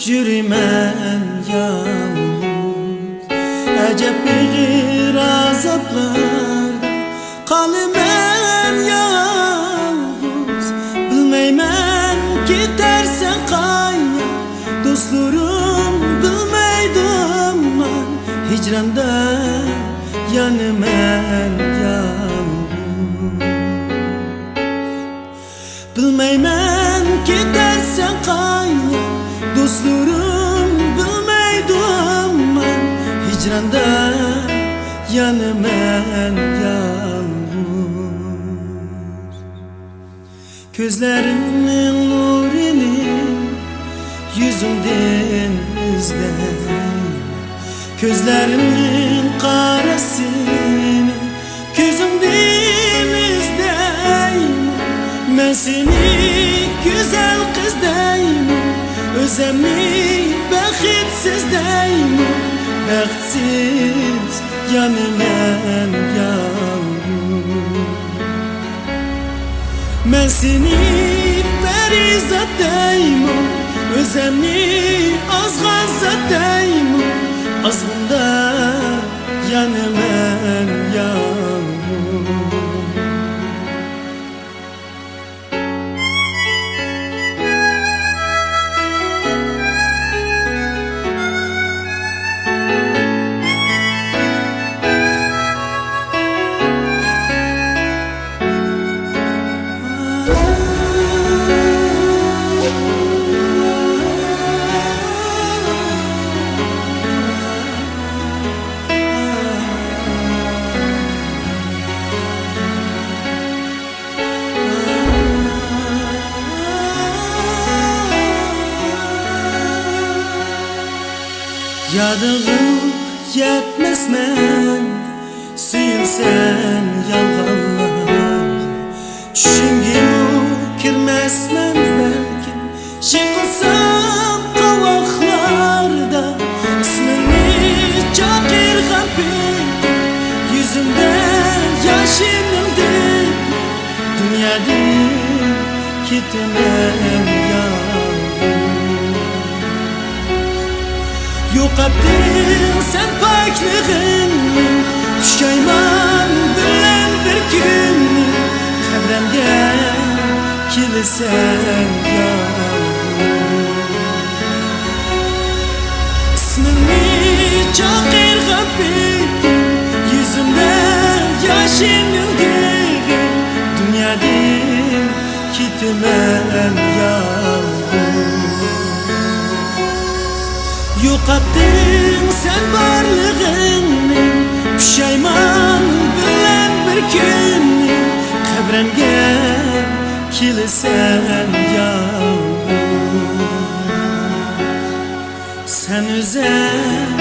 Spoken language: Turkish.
yürümen yalnız. Acep bir azaplarda kalımen yalnız. Bilmeymen gidersen kayya, dostlarım bilmeydim ben. Hicranda yanımen yalnız. Bilmeymen gidersen kayya, dostlarım bilmeydim ben. Hicranda yanımen yalnız. Gözlerimin nurini yüzümden izleyim. Gözlerimin karasını gözümden izleyim. Ben seni güzel kız deyim, özemi bexitsiz deyim. Bexitsiz yanımen yalnız. Ben seni perizat deyim, özemi azgazat deyim. Azgında yanımen yalnız. Yadığım yetmez men suyulsen yalğanlar. Düşüngüm kirmezmen belki şıkılsam kavaklarda. İsmini çakir kapit, yüzümde yaşımdı. Dünyadan gitmem yalnız. Yo'qotding sen poklig'ingni, pushayman bilan bir kun. Qabrimga kelasan yolg'iz. Ismimni chaqirg'ab bitdim, yuzimda yoshimning dig'i. Dunyodan ketman yolg'iz. Yo'qotding sen borlig'ingni, pushayman bilan bir kun. Qabrimga kelasan yolg'iz. Sen o'zing